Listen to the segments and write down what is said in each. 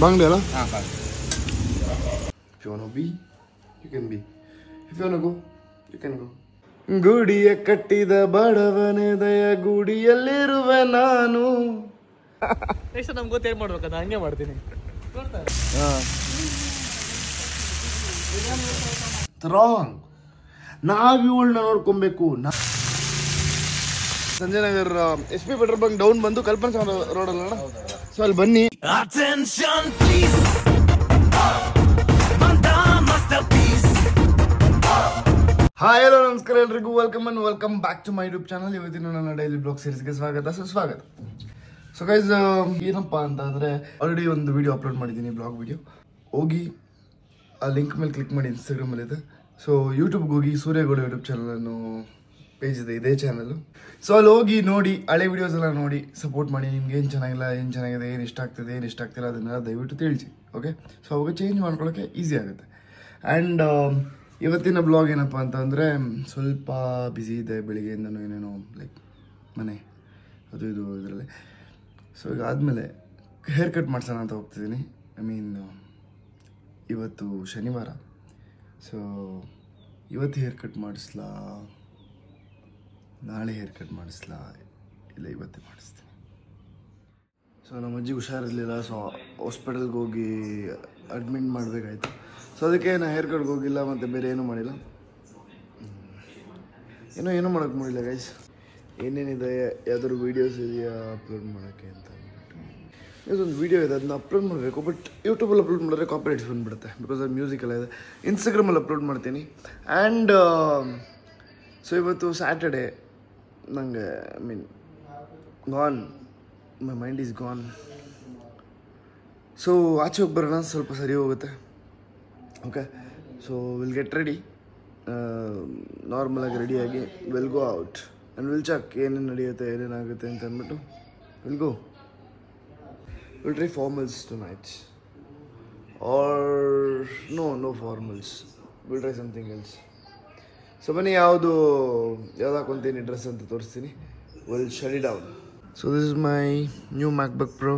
Bangde ala? Ah, bang. If you wanna be, you can be. If you wanna go, you can go. ಗುಡಿಯ ಕಟ್ಟಿದ ಬಡವನೇ ದಯ ಗುಡಿಯಲ್ಲಿರುವೆ ನಾನು. Next ನಮ್ಗೆ ಗೊತ್ತೇನು ಮಾಡ್ಬೇಕಂತ ಹಂಗೆ ಮಾಡ್ತೀನಿ. ರಾಂಗ್. ನಾವ್ ಇವಳನ್ನ ನೋಡ್ಕೊಬೇಕು. Sanjay Nagar SP petrol bunk down ಬಂದು ಕಲ್ಪನಾ ರೋಡ್ ಅಲ್ಲ, ಸೊ ಅಲ್ಲಿ ಬನ್ನಿ. ಹಾಯ್ ಹಲೋ ನಮಸ್ಕಾರ ಎಲ್ರಿಗೂ, welcome back to my YouTube channel. ಇವತ್ತಿನ ನನ್ನ ಡೈಲಿ ಬ್ಲಾಗ್ ಸೀರೀಸ್ಗೆ ಸುಸ್ವಾಗತ. ಸೊ ಗೈಸ್, ಏನಪ್ಪ ಅಂತ ಅಂದರೆ ಆಲ್ರೆಡಿ ಒಂದು ವಿಡಿಯೋ ಅಪ್ಲೋಡ್ ಮಾಡಿದ್ದೀನಿ, ಬ್ಲಾಗ್ ವಿಡಿಯೋ. ಹೋಗಿ ಆ ಲಿಂಕ್ ಮೇಲೆ ಕ್ಲಿಕ್ ಮಾಡಿ, ಇನ್ಸ್ಟಾಗ್ರಾಮಲ್ಲಿ ಇದೆ. ಸೊ ಯೂಟ್ಯೂಬ್ಗೆ ಹೋಗಿ ಸೂರ್ಯಗೌಡ ಯೂಟ್ಯೂಬ್ ಚಾನಲ್ ಅನ್ನೋ ಪೇಜ್ ಇದೆ, ಇದೇ ಚಾನಲ್. ಸೊ ಅಲ್ಲಿ ಹೋಗಿ ನೋಡಿ, ಹಳೆ ವಿಡಿಯೋಸ್ ಎಲ್ಲ ನೋಡಿ ಸಪೋರ್ಟ್ ಮಾಡಿ. ನಿಮ್ಗೆ ಏನು ಚೆನ್ನಾಗಿಲ್ಲ, ಏನು ಚೆನ್ನಾಗಿದೆ, ಏನು ಇಷ್ಟ ಆಗ್ತಿದೆ, ಏನು ಇಷ್ಟ ಆಗ್ತಿಲ್ಲ ಅದನ್ನೆಲ್ಲ ದಯವಿಟ್ಟು ತಿಳಿಸಿ. ಓಕೆ, ಸೊ ಅವಾಗ ಚೇಂಜ್ ಮಾಡ್ಕೊಳ್ಳೋಕ್ಕೆ ಈಸಿ ಆಗುತ್ತೆ. ಆ್ಯಂಡ್ ಇವತ್ತಿನ ಬ್ಲಾಗ್ ಏನಪ್ಪ ಅಂತ ಅಂದರೆ ಸ್ವಲ್ಪ ಬ್ಯುಸಿ ಇದೆ, ಬೆಳಿಗ್ಗೆಯಿಂದನೂ ಏನೇನೋ ಲೈಕ್ ಮನೆ ಅದು ಇದು ಇದರಲ್ಲಿ. ಸೊ ಈಗ ಆದಮೇಲೆ ಹೇರ್ ಕಟ್ ಮಾಡ್ಸೋಣ ಅಂತ ಹೋಗ್ತಿದ್ದೀನಿ. ಇವತ್ತು ಶನಿವಾರ, ಸೊ ಇವತ್ತು ಹೇರ್ ಕಟ್ ಮಾಡಿಸ್ಲಾ, ನಾಳೆ ಹೇರ್ ಕಟ್ ಮಾಡಿಸ್ಲಾ, ಇಲ್ಲ ಇವತ್ತೇ ಮಾಡಿಸ್ತೀನಿ. ಸೊ ನಮ್ಮ ಅಜ್ಜಿಗೆ ಹುಷಾರಿರಲಿಲ್ಲ, ಸೊ ಹಾಸ್ಪಿಟಲ್ಗೆ ಹೋಗಿ ಅಡ್ಮಿಟ್ ಮಾಡಬೇಕಾಯ್ತು. ಸೊ ಅದಕ್ಕೆ ನಾನು ಹೇರ್ ಕಟ್ಗೆ ಹೋಗಿಲ್ಲ, ಮತ್ತು ಬೇರೆ ಏನೂ ಮಾಡಿಲ್ಲ, ಏನೂ ಮಾಡೋಕ್ಕೆ ಮಾಡಿಲ್ಲ ಗೈಸ್. ಏನೇನಿದೆ, ಯಾವ್ದಾದ್ರು ವೀಡಿಯೋಸ್ ಇದೆಯಾ ಅಪ್ಲೋಡ್ ಮಾಡೋಕ್ಕೆ ಅಂತ ಇದೊಂದು ವೀಡಿಯೋ ಇದೆ, ಅದನ್ನ ಅಪ್ಲೋಡ್ ಮಾಡಬೇಕು. ಬಟ್ ಯೂಟ್ಯೂಬಲ್ಲಿ ಅಪ್ಲೋಡ್ ಮಾಡಿದ್ರೆ ಕಾಪಿರೈಟ್ಸ್ ಬಂದುಬಿಡುತ್ತೆ, ಬಿಕಾಸ್ ಅದು ಮ್ಯೂಸಿಕ್ ಎಲ್ಲ ಇದೆ. ಇನ್ಸ್ಟಾಗ್ರಾಮಲ್ಲಿ ಅಪ್ಲೋಡ್ ಮಾಡ್ತೀನಿ. ಆ್ಯಂಡ್ ಸೊ ಇವತ್ತು ಸ್ಯಾಟರ್ಡೇ, ನನಗೆ gone, my mind is gone. So ಆಚೆ ಹೋಗಿ ಬರೋಣ, ಸ್ವಲ್ಪ ಸರಿ ಹೋಗುತ್ತೆ. Okay, so will get ready, ನಾರ್ಮಲಾಗಿ ರೆಡಿಯಾಗಿ will go out and will check ಏನೇನು ನಡೆಯುತ್ತೆ, ಏನೇನಾಗುತ್ತೆ ಅಂತ ಅಂದ್ಬಿಟ್ಟು will go. Will try formals tonight, or no formals, will try something else. So ಬನ್ನಿ, ಯಾವುದು ಹಾಕೊಂತೀನಿ ಡ್ರೆಸ್ ಅಂತ ತೋರಿಸ್ತೀನಿ. Will shut it down. So this is my new MacBook Pro.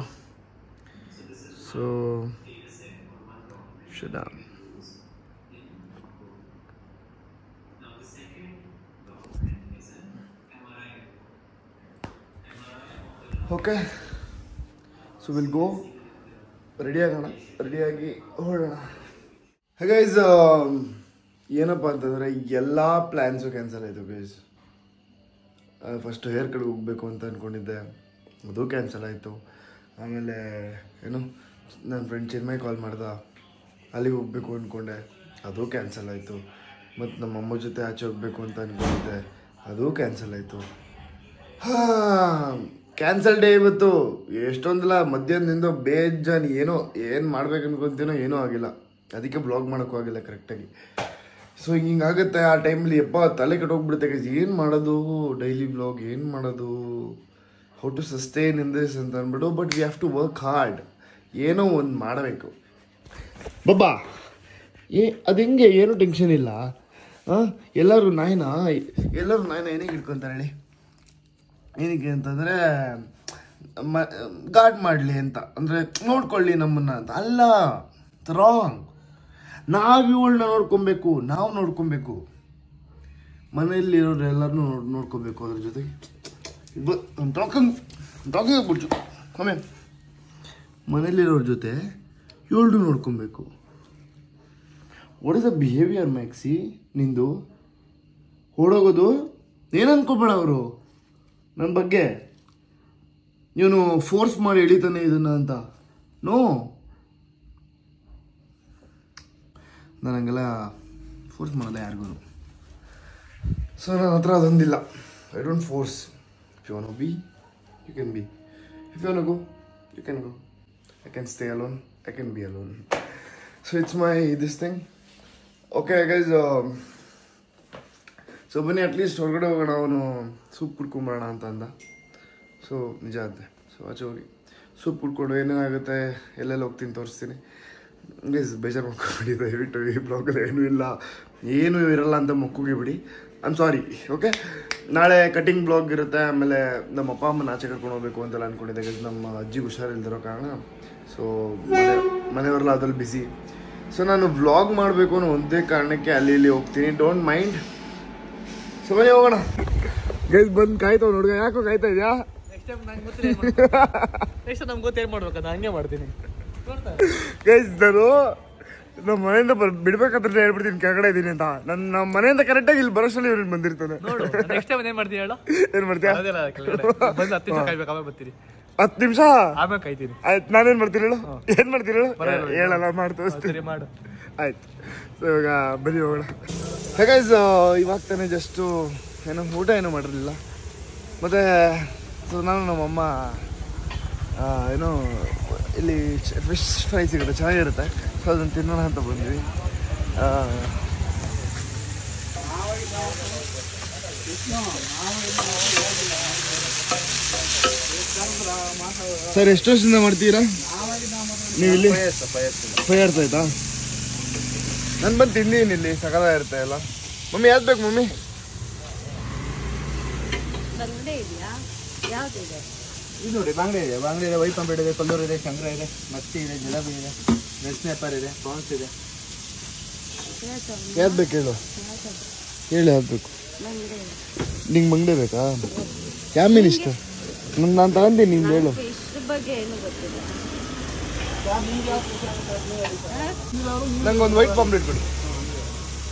So shut down. Okay, so will go, ready ಆಗೋಣ, ರೆಡಿಯಾಗಿ ಹೊರಡೋಣ. Guys, ಏನಪ್ಪ ಅಂತಂದರೆ ಎಲ್ಲ ಪ್ಲ್ಯಾನ್ಸು ಕ್ಯಾನ್ಸಲ್ ಆಯಿತು ಗೈಸ್. ಫಸ್ಟ್ ಹೇರ್ ಕಟ್ಗೆ ಹೋಗಬೇಕು ಅಂತ ಅಂದ್ಕೊಂಡಿದ್ದೆ, ಅದು ಕ್ಯಾನ್ಸಲ್ ಆಯಿತು. ಆಮೇಲೆ ಏನು, ನನ್ನ ಫ್ರೆಂಡ್ ಚಿನ್ಮಯ್ ಕಾಲ್ ಮಾಡ್ದ, ಅಲ್ಲಿಗೆ ಹೋಗಬೇಕು ಅಂದ್ಕೊಂಡೆ, ಅದು ಕ್ಯಾನ್ಸಲ್ ಆಯಿತು. ಮತ್ತು ನಮ್ಮ ಅಮ್ಮ ಜೊತೆ ಆಚೆ ಹೋಗಬೇಕು ಅಂತ ಅಂದ್ಕೊಂಡಿದ್ದೆ, ಅದು ಕ್ಯಾನ್ಸಲ್ ಆಯಿತು. ಕ್ಯಾನ್ಸಲ್ ಡೇ ಇವತ್ತು. ಎಷ್ಟೊಂದಿಲ್ಲ, ಮಧ್ಯಾಹ್ನದಿಂದ ಬೇಜಾನ್ ಏನು ಮಾಡ್ಬೇಕು ಅನ್ಕೊತೀನೋ ಏನೂ ಆಗಿಲ್ಲ, ಅದಕ್ಕೆ ಬ್ಲಾಗ್ ಮಾಡೋಕ್ಕೂ ಆಗಿಲ್ಲ ಕರೆಕ್ಟಾಗಿ. ಸೊ ಹಿಂಗಾಗುತ್ತೆ ಆ ಟೈಮಲ್ಲಿ. ತಲೆ ಕೆಟ್ಟೋಗ್ಬಿಡುತ್ತೆ, ಏನು ಮಾಡೋದು ಡೈಲಿ ಬ್ಲಾಗ್, ಏನು ಮಾಡೋದು, how to sustain in this ಅಂತ ಅಂದ್ಬಿಟ್ಟು. But we have to work hard, ಏನೋ ಒಂದು ಮಾಡಬೇಕು ಬಬ್ಬಾ. ಅದು ಹೆಂಗೆ, ಏನೂ ಟೆನ್ಷನ್ ಇಲ್ಲ. ಎಲ್ಲರೂ ನಾಯಿನ ಏನಿಗೆ ಇಟ್ಕೊತಾರೆ ಹೇಳಿ, ಏನಕ್ಕೆ ಅಂತಂದರೆ ಗಾರ್ಡ್ ಮಾಡಲಿ ಅಂತ, ಅಂದರೆ ನೋಡ್ಕೊಳ್ಳಿ ನಮ್ಮನ್ನು ಅಂತ ಅಲ್ಲ. ರಾಂಗ್. ನಾವು ಇವಳನ್ನ ನಾವು ನೋಡ್ಕೊಬೇಕು, ಮನೆಯಲ್ಲಿರೋರು ಎಲ್ಲರನ್ನೂ ನೋಡ್ಕೊಬೇಕು. ಅದ್ರ ಜೊತೆಗೆ ಟಾಕಿಂಗ್ ಆಗ್ಬಿಡ್ತು ಆಮೇಲೆ ಮನೇಲಿರೋರ ಜೊತೆ ಇವಳು ನೋಡ್ಕೊಬೇಕು. What is the behaviour maxi ನಿಂದು? ಓಡೋಗೋದು ಏನು ಅನ್ಕೋಬೇಡ ಅವರು ನನ್ನ ಬಗ್ಗೆ, ಇವನು ಫೋರ್ಸ್ ಮಾಡಿ ಎಳಿತಾನೆ ಇದನ್ನು ಅಂತ. ನೋ, ನಾನು ಹಂಗೆಲ್ಲ ಫೋರ್ಸ್ ಮಾಡಲ್ಲ ಯಾರಿಗೂ. ಸೊ ನನ್ನ ಹತ್ರ ಅದೊಂದಿಲ್ಲ, I don't force. If you want be, you can be. If you want go, you can go. I can stay alone, I can be alone. So it's my this thing. Okay guys, so ಬನ್ನಿ at least ಹೊರಗಡೆ ಹೋಗೋಣ, ಅವನು soup ಕುಡ್ಕೊಂಬರೋಣ ಅಂತ ಅಂದ. So ನಿಜ ಅಂತೆ. So ಆಚೆ ಹೋಗಿ ಸೂಪ್ ಕುಡ್ಕೊಂಡು ಏನೇನಾಗುತ್ತೆ, ಎಲ್ಲೆಲ್ಲಿ ಹೋಗ್ತೀನಿ ತೋರಿಸ್ತೀನಿ ಗೈಸ್. ಬೇಜಾರು ಮಾಡ್ಕೊಂಡ್ಬಿಡಿ ದಯವಿಟ್ಟು, ಈ ಬ್ಲಾಗಲ್ಲಿ ಏನೂ ಇರಲ್ಲ ಅಂತ ಮೊಕ್ಕೋಗಿ ಬಿಡಿ. I am sorry. ಓಕೆ, ನಾಳೆ ಕಟಿಂಗ್ ಬ್ಲಾಗ್ ಇರುತ್ತೆ. ಆಮೇಲೆ ನಮ್ಮ ಅಪ್ಪ ಅಮ್ಮನ ಆಚೆ ಕರ್ಕೊಂಡು ಹೋಗ್ಬೇಕು ಅಂತೆಲ್ಲ ಅಂದ್ಕೊಂಡಿದ್ದೆ ಗೈಸ್. ನಮ್ಮ ಅಜ್ಜಿಗೆ ಹುಷಾರಿಲ್ದಿರೋ ಕಾರಣ ಸೊ ಮನೆಯವರೆಲ್ಲ ಅದ್ರಲ್ಲಿ ಬಿಸಿ. ಸೊ ನಾನು ವ್ಲಾಗ್ ಮಾಡಬೇಕು ಅನ್ನೋ ಒಂದೇ ಕಾರಣಕ್ಕೆ ಅಲ್ಲಿ ಇಲ್ಲಿ ಹೋಗ್ತೀನಿ. Don't mind. ಸೊ ಬನ್ನಿ ಹೋಗೋಣ. ಗೈಸ್ ಬಂದು ಕಾಯ್ತಾವ ನೋಡ್ಗ. ಯಾಕೋ ಕಾಯ್ತಾ ಇದೆಯಾ? ನೆಕ್ಸ್ಟ್ ನಮ್ಗೆ ಗೊತ್ತೇನು ಮಾಡ್ಬೇಕಂತ ಹಂಗೆ ಮಾಡ್ತೀನಿ. ಗೈಸ್ ನಾನು ನಮ್ಮ ಮನೆಯಿಂದ ಬಿಡ್ಬೇಕಂದ್ರೆ ಹೇಳ್ಬಿಡ್ತೀನಿ ಕೆಳಗಡೆ ಇದೀನಿ ಅಂತ. ನಮ್ಮ ಮನೆಯಿಂದ ಕರೆಕ್ಟಾಗಿ ಇಲ್ಲಿ ಬರೋಷ್ಟಲ್ಲಿ ಇವ್ರಿಗೆ ಬಂದಿರ್ತಾನೆ. ನೆಕ್ಸ್ಟ್ ಟೈಮ್ ಏನ್ ಮಾಡ್ತೀನಿ ಹೇಳು? ಏನ್ ಮಾಡ್ತೀಯಾ? ಬಂದು 10 ನಿಮಿಷ ಕಾಯ್ಬೇಕು, ಆಮೇಲೆ ಬರ್ತೀರಿ. 10 ನಿಮಿಷ ಆಮೇಲೆ ಕಾಯ್ತೀನಿ. ಆಯ್ತು. ನಾನೇನ್ ಮಾಡ್ತೀನಿ ಹೇಳು? ಏನ್ ಮಾಡ್ತೀನಿ ಹೇಳು? ಹೇಳಲ್ಲ, ಮಾಡಿ ತೋರಿಸ್ತೀನಿ. ಮಾಡು. ಆಯ್ತು. ಸೊ ಇವಾಗ ಬನ್ನಿ ಹೋಗೋಣ. ಗೈಸ್ ಇವಾಗ ತಾನೇ ಜಸ್ಟು ಏನೋ ಊಟ ಏನೋ ಮಾಡಿರಲಿಲ್ಲ. ಮತ್ತು ಸೊ ನಾನು ನಮ್ಮಮ್ಮ ಏನೋ ಇಲ್ಲಿ ಫಿಶ್ ಫ್ರೈ ಸಿಗುತ್ತೆ, ಚೆನ್ನಾಗಿರುತ್ತೆ. ಸೊ ಅದನ್ನು ತಿನ್ನೋಣ ಅಂತ ಬಂದ್ವಿ. ಸರ್ ಎಷ್ಟು ವರ್ಷದಿಂದ ಮಾಡ್ತೀರಾ ನೀವು ಇಲ್ಲಿ? 5 years ಆಯ್ತಾ? ನಾನು ಬಂದು ತಿಂದೀನಿ ಇಲ್ಲಿ, ಸಕಲ ಇರುತ್ತೆ ಎಲ್ಲ. ಮಮ್ಮಿ ಯಾವ್ದು ಬೇಕು ಮಮ್ಮಿ? ಇದು ನೋಡಿ ಬಾಂಗ್ಡೆ ಇದೆ, ವೈಟ್ ಪಾಂಪೆಟ್ ಇದೆ, ಕೊಲ್ಲೂರು ಇದೆ, ಶಂಕರ ಇದೆ, ಮತ್ತಿ ಇದೆ, ಜಿಲೇಬಿ ಇದೆ, ರೆಡ್ ಸ್ನೇಪರ್ ಇದೆ, ಪ್ರಾನ್ಸ್ ಇದೆ. ಯಾವ್ದು ಬೇಕು ಹೇಳು? ಹೇಳಿ ಯಾವ್ದು ಬೇಕು? ನಿಂಗೆ ಮಂಗಡೆ ಬೇಕಾ? ಯಾವ ಮೀನು ಇಷ್ಟ? ನಾನು ತಗೊಂತೀನಿ, ನಿಂಗೆ ಹೇಳು. ನಂಗೆ ಒಂದು ವೈಟ್ ಪಾಂಪ್ಲೆಟ್ ಕೊಡಿ.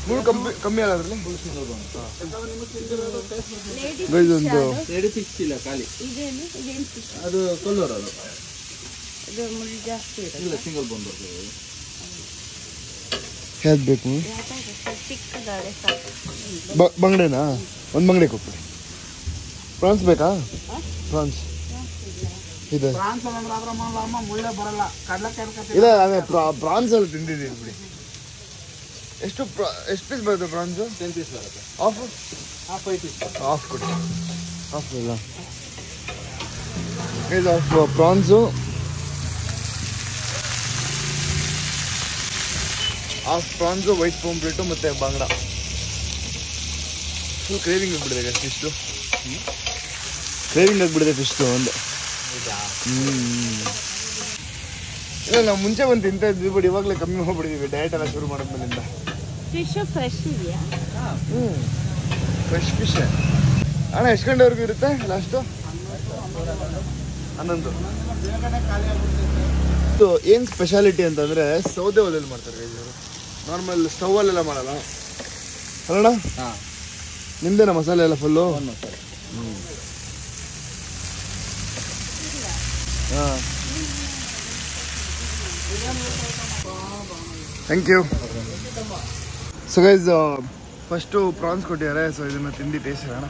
ಮೂರು ಕಮ್ಮಿ ಅಲ್ಲ ಅದರಲ್ಲಿ? ಒಂದು ರೆಡಿ ಫಿಶ್ ಇಲ್ಲ ಖಾಲಿ. ಅದು ಕೊಲ್ಲೂರು, ಅದು ಇಲ್ಲ ಸಿಂಗಲ್ ಬೋನ್ ಬರ್ತದೆ. ಯಾವ್ದು ಬೇಕು? ಬಂಗಡೆನಾ? ಒಂದು ಬಂಗಡೆ ಕೊಟ್ಬಿಡಿ. ಪ್ರಾನ್ಸ್ ಬೇಕಾ? ಪ್ರಾನ್ಸ್ ಇದೆ. ಇಲ್ಲ ಅದೇ ಪ್ರಾನ್ಸ್ ಅಲ್ಲಿ ತಿಂದಿದ್ದೀನಿ ಬಿಡಿ. ಎಷ್ಟು ಪೀಸ್ ಬರುತ್ತೆ ಪ್ರಾನ್ಸು? 10 ಪೀಸ್ ಬರುತ್ತೆ. ಆಫ್ 5 ಪೀಸ್ ಆಫ್ ಕೊಡಿ. ಆಫ್ ಇಲ್ಲ ಇದು half prawns. Half prawns, white pomfret ಮತ್ತು ಬಾಂಗ್ಡ. ಫುಲ್ ಕ್ರೇವಿಂಗ್ ಆಗಿಬಿಡಿದೆ ಫಿಶ್ಟು. ಕ್ರೇವಿಂಗ್ ಆಗಿಬಿಡಿದೆ ಫಿಶ್ಟು ಒಂದು. ಇಲ್ಲ ನಾವು ಮುಂಚೆ ಬಂದು ತಿಂತಾ ಇದ್ವಿ, ಬಟ್ ಇವಾಗಲೇ ಕಮ್ಮಿ ಹೋಗ್ಬಿಟ್ಟಿದ್ದೀವಿ ಡಯಟ್ ಎಲ್ಲ ಶುರು ಮಾಡೋದ್ಮೇಲಿಂದ. ಫಿಶ್ ಫ್ರೆಶ್ ಇದೆಯಾ? Fresh fish. ಅಣ್ಣ ಎಷ್ಟು ಗಂಟೆವರೆಗೂ ಇರುತ್ತೆ ಲಾಸ್ಟು? 11. ಏನು ಸ್ಪೆಷಾಲಿಟಿ ಅಂತಂದರೆ ಸೌದೆ ಒಲೆಯಲ್ಲಿ ಮಾಡ್ತಾರೆ ಇವರು. ನಾರ್ಮಲ್ ಸ್ಟವಲ್ಲೆಲ್ಲ ಮಾಡಲ್ಲ ಅಲ್ಲಣ್ಣ? ಹಾಂ. ನಿಮ್ದೇನ ಮಸಾಲೆ ಎಲ್ಲ ಫುಲ್ಲು? ಹಾಂ, thank you. So guys first prawns ಕೊಟ್ಟಿದ್ದಾರೆ. ಸೊ ಇದನ್ನು ತಿಂದು ಟೇಸ್ಟ್ ಮಾಡೋಣ.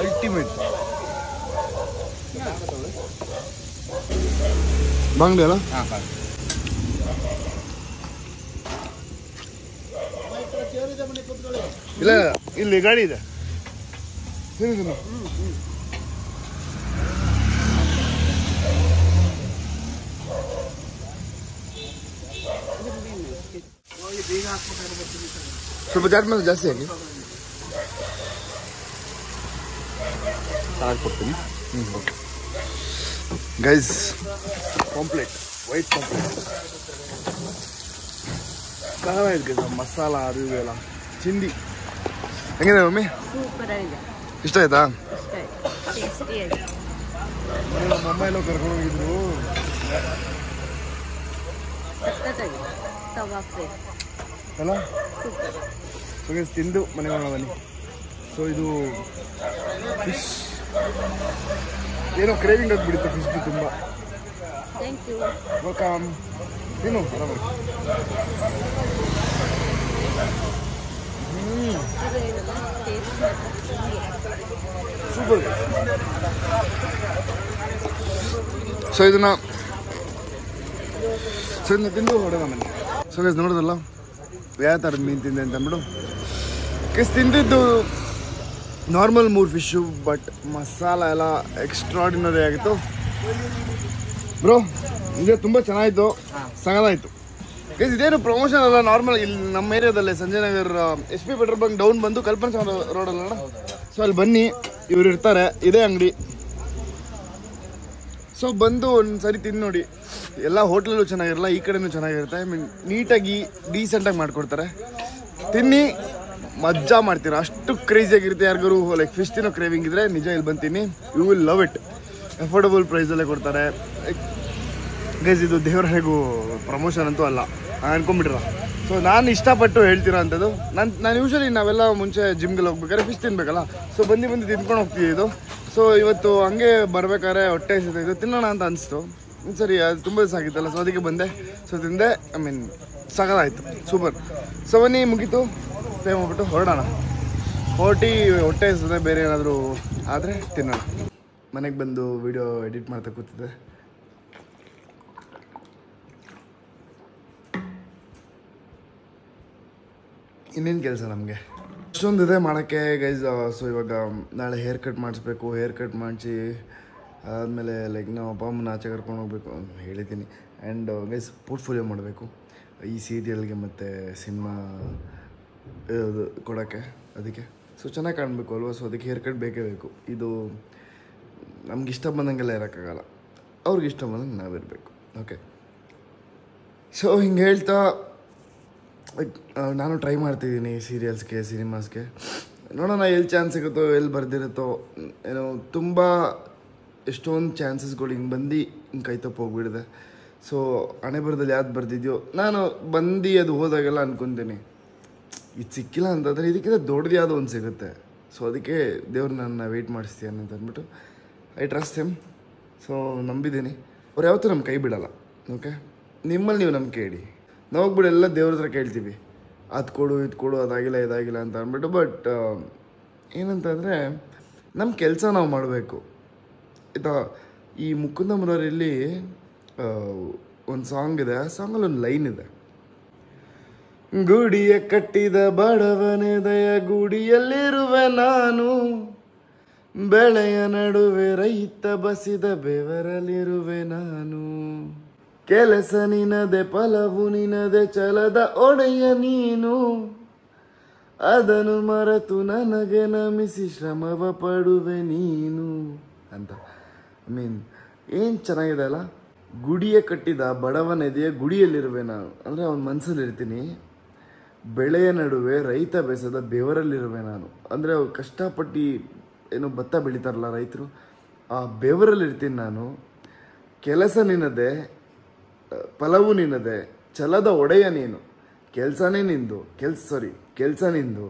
ಅಲ್ಟಿಮೇಟ್ ಬಾಂಗ್ಡೆ ಅಲ್ಲ? ಇಲ್ಲ ಇಲ್ಲಿ ಗಾಡಿ ಇದೆ. ಸ್ವಲ್ಪ ಚಾಟ್ ಮಸಾಲ ಜಾಸ್ತಿ ಹಾಕಿ ಕೊಡ್ತೀನಿ. Okay guys, pomfret, white pomfret ಖಾರ ಇದೆ. ಮಸಾಲ ಅದು ಇದೆಲ್ಲ ಚಿಂದಿ ಹೆಂಗಿದೆ ಮಮ್ಮಿ? ಸೂಪರ್ ಆಗಿದೆ. ಇಷ್ಟ ಆಯ್ತಾ? ಟೇಸ್ಟಿ ಆಗಿದೆ. ನಮ್ಮಮ್ಮ ಎಲ್ಲೋ ಕರ್ಕೊಂಡು ಹೋಗಿದ್ರು. ಸಖತ್ತಾಗಿದೆ. ತವಾ ಫ್ರೈ ಅಲ್ಲ? ಸೂಪರ್. ಸೊ ಗೈಸ್ ತಿಂದು ಮನೆಗೆ ಹೋಗೋಣ ಬನ್ನಿ. ಸೊ ಇದು ಫಿಶ್ ಏನೋ ಕ್ರೇವಿಂಗ್ ಆಗಿಬಿಡುತ್ತೆ ಫಿಶ್ದು ತುಂಬ. Thank you. ವೆಲ್ಕಮ್. ತಿನ್ನು ಆರಾಮಾಗಿ. ಸೂಪರ್. ಸೊ ಇದನ್ನ ತಿಂದು ಹೊಡೆದ ಮನೆ. ಸೊ ಗೈಸ್ ನೋಡೋದಲ್ಲ ಯಾವ ಥರದ ಮೀನು ತಿಂದೆ ಅಂತ ಅಂದ್ಬಿಡು. ಗೈಸ್ ತಿಂದಿದ್ದು ನಾರ್ಮಲ್ 3 ಫಿಶ್ಶು, ಬಟ್ ಮಸಾಲ ಎಲ್ಲ ಎಕ್ಸ್ಟ್ರಾಡಿನರಿ ಆಗಿತ್ತು ಬ್ರೋ. ಇದೇ ತುಂಬ ಚೆನ್ನಾಗಿತ್ತು, ಸಗದಾಯಿತು ಗೈಸ್. ಇದೇನು ಪ್ರಮೋಷನ್ ಅಲ್ಲ, ನಾರ್ಮಲ್ ಇಲ್ಲಿ ನಮ್ಮ ಏರಿಯಾದಲ್ಲೇ Sanjay Nagar SP petrol bunk down ಬಂದು ಕಲ್ಪನಾ ರೋಡಲ್ಲ. ಸೊ ಅಲ್ಲಿ ಬನ್ನಿ, ಇವ್ರು ಇರ್ತಾರೆ, ಇದೇ ಅಂಗಡಿ. ಸೊ ಬಂದು ಒಂದು ಸರಿ ತಿಂದು ನೋಡಿ. ಎಲ್ಲ ಹೋಟ್ಲಲ್ಲೂ ಚೆನ್ನಾಗಿರಲ್ಲ, ಈ ಕಡೆನೂ ಚೆನ್ನಾಗಿರುತ್ತೆ. ಐ ಮೀನ್ ನೀಟಾಗಿ ಡೀಸೆಂಟಾಗಿ ಮಾಡಿಕೊಡ್ತಾರೆ. ತಿನ್ನಿ, ಮಜಾ ಮಾಡ್ತೀರ. ಅಷ್ಟು ಕ್ರೇಜಿಯಾಗಿರುತ್ತೆ. ಯಾರಿಗಾರು ಲೈಕ್ ಫಿಶ್ ತಿನ್ನೋ ಕ್ರೇವಿಂಗ್ ಇದ್ರೆ ನಿಜ ಇಲ್ಲಿ ಬಂತೀನಿ, you will love it. Affordable ಪ್ರೈಸಲ್ಲೇ ಕೊಡ್ತಾರೆ ಗೈಸ್. ಇದು ದೇವರಿಗೂ ಪ್ರಮೋಷನ್ ಅಂತೂ ಅಲ್ಲ, ಅನ್ಕೊಂಬಿಟ್ರ. ಸೊ ನಾನು ಇಷ್ಟಪಟ್ಟು ಹೇಳ್ತಿರೋ ಅಂಥದ್ದು. ನಾನು ಯೂಶ್ವಲಿ ನಾವೆಲ್ಲ ಮುಂಚೆ ಜಿಮ್ಗೆಲ್ಲ ಹೋಗ್ಬೇಕಾದ್ರೆ ಫಿಶ್ ತಿನ್ಬೇಕಲ್ಲ, ಸೊ ಬಂದು ತಿನ್ಕೊಂಡು ಹೋಗ್ತೀವಿ ಇದು. ಸೊ ಇವತ್ತು ಹಂಗೆ ಬರ್ಬೇಕಾದ್ರೆ ಹೊಟ್ಟೆ ಇದು ತಿನ್ನೋಣ ಅಂತ ಅನಿಸ್ತು. ಸರಿ, ಅದು ತುಂಬ ದಿವಸ ಆಗಿತ್ತಲ್ಲ, ಸೊ ಅದಕ್ಕೆ ಬಂದೆ. ಸೊ ತಿಂದೆ, ಐ ಮೀನ್ ಸಗದಾಯಿತು, ಸೂಪರ್. ಸೊ ಬನ್ನಿ, ಮುಗೀತು, ಸ್ಟೇ ಮಾಡ್ಬಿಟ್ಟು ಹೊರಡೋಣ. ಹೊಟ್ಟೆ ಹಸಿದ್ರೆ ಬೇರೆ ಏನಾದರೂ ಆದರೆ ತಿನ್ನೋಣ. ಮನೆಗೆ ಬಂದು ವಿಡಿಯೋ ಎಡಿಟ್ ಮಾಡ್ತಾ ಕೂತಿದ್ದೆ. ಇನ್ನೇನು ಕೆಲಸ ನಮಗೆ, ಅಷ್ಟೊಂದು ಇದೆ ಮಾಡೋಕ್ಕೆ ಗೈಸ್. ಸೊ ಇವಾಗ ನಾಳೆ ಹೇರ್ ಕಟ್ ಮಾಡಿಸ್ಬೇಕು. ಹೇರ್ ಕಟ್ ಮಾಡಿಸಿ ಆದಮೇಲೆ ಲೈಕ್ ನಾವು ಅಪ್ಪ ಅಮ್ಮನ ಆಚೆ ಕರ್ಕೊಂಡು ಹೋಗ್ಬೇಕು ಹೇಳಿದ್ದೀನಿ. ಆ್ಯಂಡ್ ಗೈಸ್ ಪೋರ್ಟ್ಫೋಲಿಯೋ ಮಾಡಬೇಕು ಈ ಸೀರಿಯಲ್ಗೆ ಮತ್ತು ಸಿನಿಮಾ ಕೊಡೋಕ್ಕೆ, ಅದಕ್ಕೆ. ಸೊ ಚೆನ್ನಾಗಿ ಕಾಣಬೇಕು ಅಲ್ವಾ, ಸೊ ಅದಕ್ಕೆ ಹೇರ್ ಕಟ್ ಬೇಕೇ ಬೇಕು. ಇದು ನಮ್ಗೆ ಇಷ್ಟ ಬಂದಂಗೆಲ್ಲ ಇರೋಕ್ಕಾಗಲ್ಲ, ಅವ್ರಿಗೆ ಇಷ್ಟ ಬಂದಂಗೆ ನಾವಿರಬೇಕು. ಓಕೆ, ಸೊ ಹಿಂಗೆ ಹೇಳ್ತಾ ನಾನು ಟ್ರೈ ಮಾಡ್ತಿದ್ದೀನಿ ಸೀರಿಯಲ್ಸ್ಗೆ, ಸಿನಿಮಾಸ್ಗೆ. ನೋಡೋಣ ಎಲ್ಲಿ ಚಾನ್ಸ್ ಸಿಗುತ್ತೋ, ಎಲ್ಲಿ ಬರ್ದಿರುತ್ತೋ ಏನೋ. ತುಂಬ ಎಷ್ಟೊಂದು ಚಾನ್ಸಸ್ಗಳು ಹಿಂಗೆ ಬಂದು ಹಿಂಗೆ ಕೈ ತಪ್ಪು ಹೋಗ್ಬಿಡಿದೆ. ಸೊ ಹಣೆ ಬರದಲ್ಲಿ ಯಾವ್ದು ಬರ್ದಿದ್ಯೋ ನಾನು ಬಂದು ಅದು ಹೋದಾಗೆಲ್ಲ ಅನ್ಕೊತೀನಿ ಇದು ಸಿಕ್ಕಿಲ್ಲ ಅಂತಂದರೆ ಇದಕ್ಕಿಂತ ದೊಡ್ಡದು ಯಾವುದೋ ಒಂದು ಸಿಗುತ್ತೆ. ಸೊ ಅದಕ್ಕೆ ದೇವ್ರು ನನ್ನ ವೆಯ್ಟ್ ಮಾಡಿಸ್ತೀಯ ಅಂತ ಅಂದ್ಬಿಟ್ಟು ಐ ಟ್ರಸ್ಟ್ ಹಿಮ್. ಸೊ ನಂಬಿದ್ದೀನಿ, ಅವ್ರು ಯಾವತ್ತೂ ನಮ್ಮ ಕೈ ಬಿಡಲ್ಲ. ಓಕೆ, ನಿಮ್ಮಲ್ಲಿ ನೀವು ನಂಬಿಕೆ ಇಡಿ. ನಾವು ಹೋಗ್ಬಿಟ್ಟು ಎಲ್ಲ ದೇವ್ರ ಹತ್ರ ಕೇಳ್ತೀವಿ, ಅದು ಕೊಡು, ಇದು ಕೊಡು, ಅದಾಗಿಲ್ಲ ಇದಾಗಿಲ್ಲ ಅಂತ ಅಂದ್ಬಿಟ್ಟು. ಬಟ್ ಏನಂತಂದರೆ ನಮ್ಮ ಕೆಲಸ ನಾವು ಮಾಡಬೇಕು ಆಯಿತಾ. ಈ ಮುಕುಂದ ಮುರಾರಿಯಲ್ಲಿ ಒಂದು ಸಾಂಗ್ ಇದೆ, ಆ ಸಾಂಗಲ್ಲಿ ಒಂದು ಲೈನ್ ಇದೆ, ಗುಡಿಯ ಕಟ್ಟಿದ ಬಡವನೆದೆಯ ಗುಡಿಯಲ್ಲಿರುವೆ ನಾನು, ಬೆಳೆಯ ನಡುವೆ ರೈತ ಬಸಿದ ಬೆವರಲ್ಲಿರುವೆ ನಾನು, ಕೆಲಸ ನಿನದೆ ಫಲವು ನಿನದೆ ಛಲದ ಒಡೆಯ ನೀನು, ಅದನ್ನು ಮರೆತು ನನಗೆ ನಮಿಸಿ ಶ್ರಮವ ಪಡುವೆ ನೀನು ಅಂತ. ಐ ಮೀನ್ ಏನು ಚೆನ್ನಾಗಿದೆ ಅಲ್ಲ. ಗುಡಿಯ ಕಟ್ಟಿದ ಬಡವನೆದೆಯ ಗುಡಿಯಲ್ಲಿರುವೆ ನಾನು ಅಂದರೆ ಅವನ ಮನಸ್ಸಲ್ಲಿ ಇರ್ತೀನಿ. ಬೆಳೆಯ ನಡುವೆ ರೈತ ಬೆಸದ ಬೆವರಲ್ಲಿರುವೆ ನಾನು ಅಂದರೆ ಅವ್ರು ಕಷ್ಟಪಟ್ಟು ಏನೋ ಭತ್ತ ಬೆಳೀತಾರಲ್ಲ ರೈತರು, ಆ ಬೆವರಲ್ಲಿರ್ತೀನಿ ನಾನು. ಕೆಲಸ ನಿನ್ನದೆ ಫಲವು ನಿನ್ನದೆ ಛಲದ ಒಡೆಯ ನೀನು, ಕೆಲಸನೇ ನಿಂದು, ಕೆಲಸ ನಿಂದು,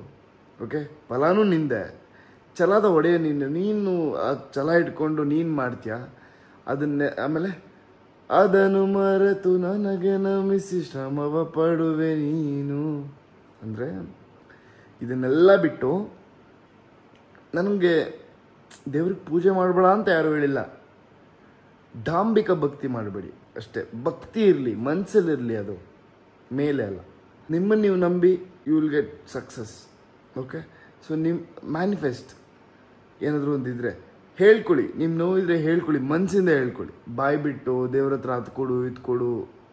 ಓಕೆ, ಫಲನೂ ನಿಂದೆ, ಛಲದ ಒಡೆಯ ನೀನು ಆ ಛಲ ಇಟ್ಕೊಂಡು ನೀನು ಮಾಡ್ತೀಯ ಅದನ್ನೇ. ಆಮೇಲೆ ಅದನ್ನು ಮರೆತು ನನಗೆ ನಮಿಸಿ ಶ್ರಮವ ಪಡುವೆ ನೀನು ಅಂದರೆ ಇದನ್ನೆಲ್ಲ ಬಿಟ್ಟು ನನಗೆ ದೇವ್ರಿಗೆ ಪೂಜೆ ಮಾಡಬೇಡ ಅಂತ ಯಾರೂ ಹೇಳಿಲ್ಲ. ಡಾಂಬಿಕ ಭಕ್ತಿ ಮಾಡಬೇಡಿ ಅಷ್ಟೇ. ಭಕ್ತಿ ಇರಲಿ, ಮನಸ್ಸಲ್ಲಿರಲಿ, ಅದು ಮೇಲೆ ಅಲ್ಲ. ನಿಮ್ಮನ್ನು ನೀವು ನಂಬಿ you will get success. Okay, so ನಿಮ್ಮ ಮ್ಯಾನಿಫೆಸ್ಟ್ ಏನಾದರೂ ಒಂದಿದ್ರೆ ಹೇಳ್ಕೊಳ್ಳಿ. ನಿಮ್ಮ ನೋವಿದ್ರೆ ಹೇಳ್ಕೊಳ್ಳಿ, ಮನಸ್ಸಿಂದ ಹೇಳ್ಕೊಳ್ಳಿ. ಬಾಯಿ ಬಿಟ್ಟು ದೇವ್ರ ಹತ್ರ ಅದು ಕೊಡು ಇದು ಕೊಡು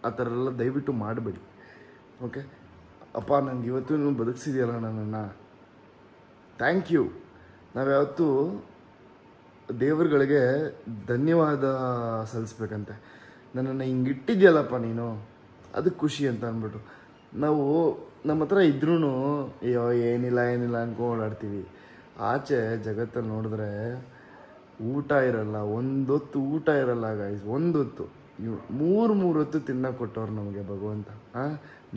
ಆ ಥರ ಎಲ್ಲ ದಯವಿಟ್ಟು ಮಾಡಬೇಡಿ. ಓಕೆ, ಅಪ್ಪ ನಂಗೆ ಇವತ್ತು ಬದುಕಿಸಿದೆಯಲ್ಲ ನನ್ನನ್ನು, ಥ್ಯಾಂಕ್ ಯು. ನಾವು ಯಾವತ್ತೂ ದೇವರುಗಳಿಗೆ ಧನ್ಯವಾದ ಸಲ್ಲಿಸ್ಬೇಕಂತೆ. ನನ್ನನ್ನು ಹಿಂಗೆ ಇಟ್ಟಿದ್ಯಲ್ಲಪ್ಪ ನೀನು, ಅದಕ್ಕೆ ಖುಷಿ ಅಂತ ಅಂದ್ಬಿಟ್ಟು. ನಾವು ನಮ್ಮ ಹತ್ರ ಇದ್ರೂ ಅಯ್ಯೋ ಏನಿಲ್ಲ ಅಂದ್ಕೊಂಡು ಓಡಾಡ್ತೀವಿ. ಆಚೆ ಜಗತ್ತಲ್ಲಿ ನೋಡಿದ್ರೆ ಊಟ ಇರಲ್ಲ, ಒಂದೊತ್ತು ಊಟ ಇರಲ್ಲ ಗೈಸ್. ಒಂದೊತ್ತು, ಮೂರು ಹೊತ್ತು ತಿನ್ನಕ್ಕೆ ಕೊಟ್ಟವ್ರು ನಮಗೆ ಭಗವಂತ.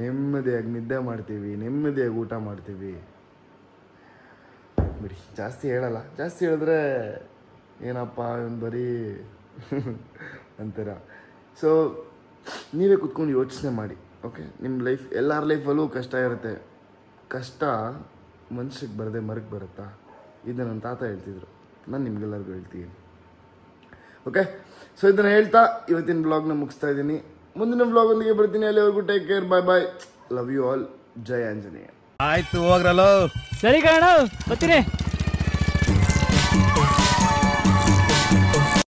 ನೆಮ್ಮದಿಯಾಗಿ ನಿದ್ದೆ ಮಾಡ್ತೀವಿ, ನೆಮ್ಮದಿಯಾಗಿ ಊಟ ಮಾಡ್ತೀವಿ. ಬಿಡಿ, ಜಾಸ್ತಿ ಹೇಳಲ್ಲ. ಜಾಸ್ತಿ ಹೇಳಿದ್ರೆ ಏನಪ್ಪ ಇವನು ಬರೀ ಅಂತೀರ. ಸೊ ನೀವೇ ಕುತ್ಕೊಂಡು ಯೋಚನೆ ಮಾಡಿ. ಓಕೆ, ನಿಮ್ಮ ಲೈಫ್ ಎಲ್ಲರ ಲೈಫಲ್ಲೂ ಕಷ್ಟ ಇರುತ್ತೆ. ಕಷ್ಟ ಮನುಷ್ಯಕ್ಕೆ ಬರದೆ ಮರಕ್ಕೆ ಬರುತ್ತಾ? ಇದು ನನ್ನ ತಾತ ಹೇಳ್ತಿದ್ರು, ನಾನು ನಿಮ್ಗೆಲ್ಲರಿಗೂ ಹೇಳ್ತೀನಿ. ಓಕೆ, ಸೊ ಇದನ್ನು ಹೇಳ್ತಾ ಇವತ್ತಿನ ಬ್ಲಾಗ್ನ ಮುಗಿಸ್ತಾ ಇದ್ದೀನಿ. ಮುಂದಿನ ಬ್ಲಾಗೊಂದಿಗೆ ಬರ್ತೀನಿ. ಅಲ್ಲಿವರೆಗೂ take care, bye bye, love you all, Jai Anjaneya. ಆಯ್ತು ಹೋಗ್ರಲ್ಲ. ಸರಿ ಕಣ, ಬರ್ತೀನಿ.